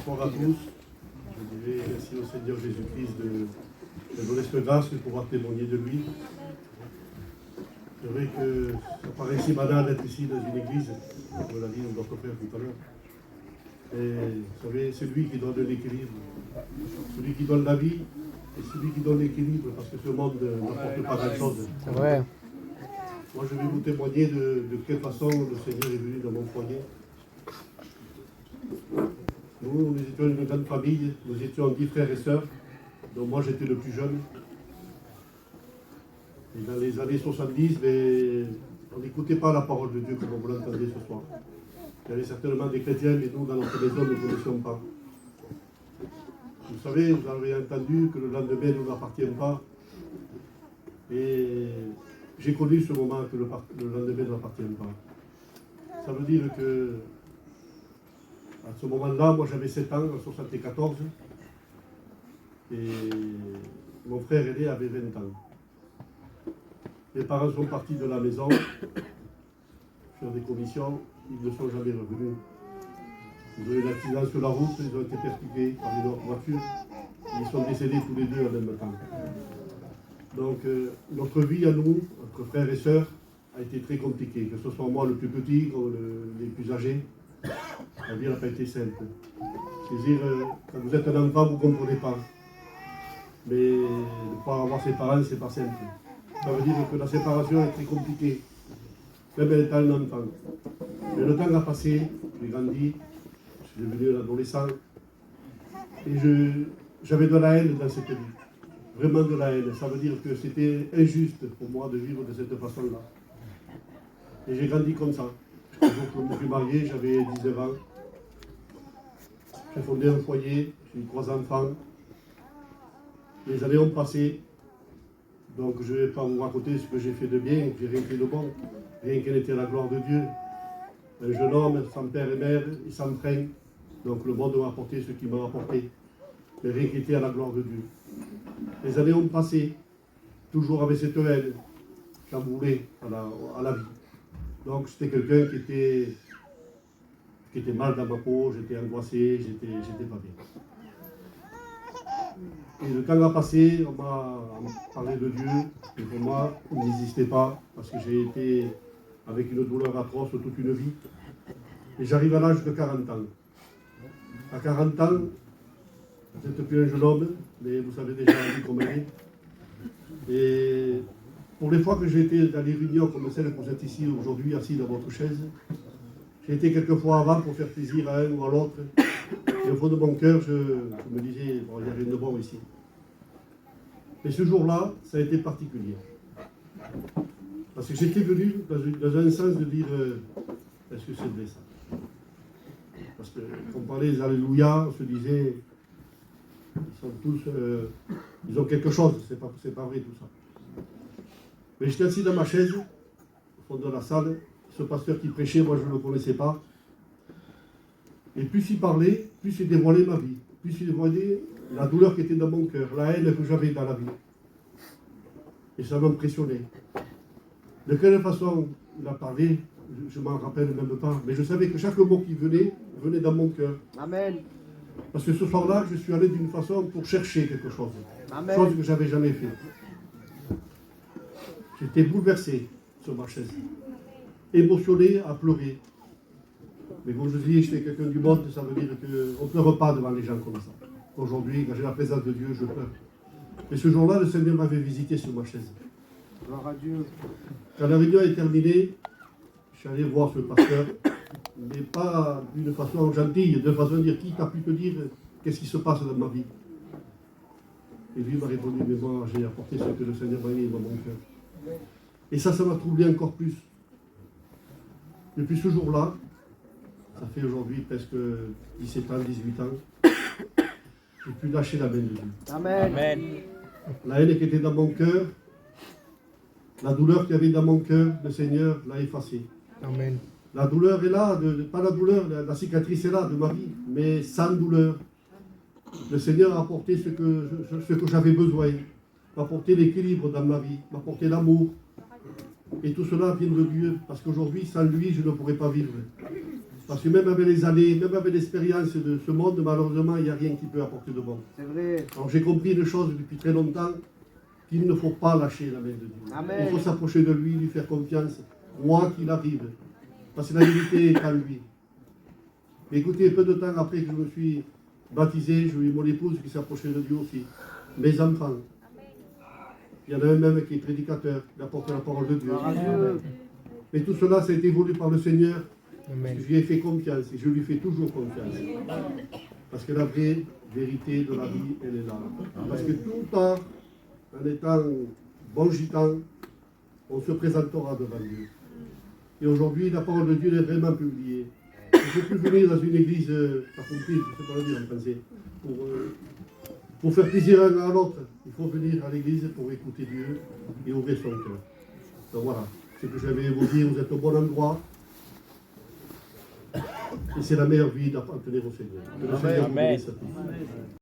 Bonsoir à tous. Je dirais merci au Seigneur Jésus-Christ de donner cette grâce de pouvoir témoigner de lui. C'est vrai que ça paraît si banal d'être ici dans une église, comme l'a dit notre frère tout à l'heure. Et vous savez, c'est lui qui donne l'équilibre, celui qui donne la vie et celui qui donne l'équilibre, parce que ce monde n'apporte pas grand-chose. C'est vrai. Moi, je vais vous témoigner de quelle façon le Seigneur est venu dans mon foyer. Nous étions une grande famille, nous étions 10 frères et sœurs, dont moi j'étais le plus jeune. Et dans les années 70, on n'écoutait pas la parole de Dieu comme vous l'entendez ce soir. Il y avait certainement des chrétiens, mais nous, dans notre maison, nous ne connaissions pas. Vous savez, vous avez entendu que le lendemain ne nous appartient pas. Et j'ai connu ce moment que le lendemain ne m'appartient pas. Ça veut dire que à ce moment-là, moi j'avais 7 ans, en 1974, et mon frère aîné avait 20 ans. Mes parents sont partis de la maison faire des commissions, ils ne sont jamais revenus. Ils ont eu un accident sur la route, ils ont été percutés par une autre voiture, ils sont décédés tous les deux en même temps. Donc notre vie à nous, entre frères et sœurs, a été très compliquée, que ce soit moi le plus petit ou les plus âgés. La vie n'a pas été simple. C'est-à-dire, quand vous êtes un enfant, vous ne comprenez pas. Mais ne pas avoir ses parents, c'est pas simple. Ça veut dire que la séparation est très compliquée, même étant un enfant. Mais le temps a passé, j'ai grandi, je suis devenu un adolescent, et j'avais de la haine dans cette vie. Vraiment de la haine. Ça veut dire que c'était injuste pour moi de vivre de cette façon-là. Et j'ai grandi comme ça. Un jour que je me suis marié, j'avais 19 ans. J'ai fondé un foyer, j'ai eu 3 enfants. Les années ont passé, donc je ne vais pas vous raconter ce que j'ai fait de bien, j'ai rien fait de bon, rien qu'elle était à la gloire de Dieu. Un jeune homme sans père et mère et sans frein, donc le monde m'a apporté ce qu'il m'a apporté, mais rien qui était à la gloire de Dieu. Les années ont passé, toujours avec cette haine, j'en voulais à la vie. Donc c'était quelqu'un qui était mal dans ma peau, j'étais angoissé, j'étais pas bien. Et le temps a passé, on m'a parlé de Dieu, et pour moi, il n'existait pas, parce que j'ai été avec une douleur atroce toute une vie. Et j'arrive à l'âge de 40 ans. À 40 ans, vous n'êtes plus un jeune homme, mais vous savez déjà la vie comme elle est. Et pour les fois que j'ai été dans les réunions comme celle que vous êtes ici aujourd'hui, assis dans votre chaise, j'ai été quelques fois avant pour faire plaisir à un ou à l'autre. Et au fond de mon cœur, je me disais, bon, il n'y a rien de bon ici. Mais ce jour-là, ça a été particulier. Parce que j'étais venu dans un sens de dire, est-ce que c'est vrai ça? Parce que quand on parlait des Alléluia, on se disait, ils sont tous, ils ont quelque chose, c'est pas vrai tout ça. Mais j'étais assis dans ma chaise, au fond de la salle, ce pasteur qui prêchait, moi je ne le connaissais pas. Et plus il parlait, plus il dévoilait ma vie, plus il dévoilait la douleur qui était dans mon cœur, la haine que j'avais dans la vie. Et ça m'impressionnait. De quelle façon il a parlé, je ne m'en rappelle même pas, mais je savais que chaque mot qui venait dans mon cœur. Amen. Parce que ce soir-là, je suis allé d'une façon pour chercher quelque chose. Amen. Chose que je n'avais jamais fait. J'étais bouleversé sur ma chaise, émotionné à pleurer. Mais comme je dis, j'étais quelqu'un du monde, ça veut dire qu'on ne pleure pas devant les gens comme ça. Aujourd'hui, quand j'ai la présence de Dieu, je pleure. Mais ce jour-là, le Seigneur m'avait visité sur ma chaise. Gloire à Dieu. Quand la réunion est terminée, je suis allé voir ce pasteur, mais pas d'une façon gentille, de façon de dire qui t'a pu te dire qu'est-ce qui se passe dans ma vie. Et lui m'a répondu, mais moi j'ai apporté ce que le Seigneur m'a mis dans mon cœur. Et ça m'a troublé encore plus. Depuis ce jour-là, ça fait aujourd'hui presque 17 ans, 18 ans, j'ai pu lâcher la main de Dieu. Amen. Amen. La haine qui était dans mon cœur, la douleur qu'il y avait dans mon cœur, le Seigneur l'a effacée. Amen. La douleur est là, pas la douleur, la cicatrice est là de ma vie, mais sans douleur. Le Seigneur a apporté ce que j'avais besoin, m'a apporté l'équilibre dans ma vie, m'a apporté l'amour. Et tout cela vient de Dieu, parce qu'aujourd'hui, sans lui, je ne pourrais pas vivre. Parce que même avec les années, même avec l'expérience de ce monde, malheureusement, il n'y a rien qui peut apporter de bon. C'est vrai. Alors j'ai compris une chose depuis très longtemps, qu'il ne faut pas lâcher la main de Dieu. Amen. Il faut s'approcher de lui, lui faire confiance, quoi qu'il arrive. Parce que la vérité est en lui. Mais écoutez, peu de temps après que je me suis baptisé, j'ai eu mon épouse qui s'approchait de Dieu aussi. Mes enfants. Il y en a un même qui est prédicateur, qui apporte la parole de Dieu. Gloire à Dieu. Mais tout cela, ça a été voulu par le Seigneur. Amen. Je lui ai fait confiance et je lui fais toujours confiance. Parce que la vraie vérité de la vie, elle est là. Parce que tout le temps, en étant bon gitan, on se présentera devant Dieu. Et aujourd'hui, la parole de Dieu est vraiment publiée. Il ne faut plus venir dans une église, pas compris, je ne sais pas le dire en français, pour faire plaisir l'un à l'autre. Il faut venir à l'église pour écouter Dieu et ouvrir son cœur. Donc voilà, ce que j'avais à vous dire, vous êtes au bon endroit. Et c'est la meilleure vie d'appartenir au Seigneur. Que le Seigneur vous bénisse à tous.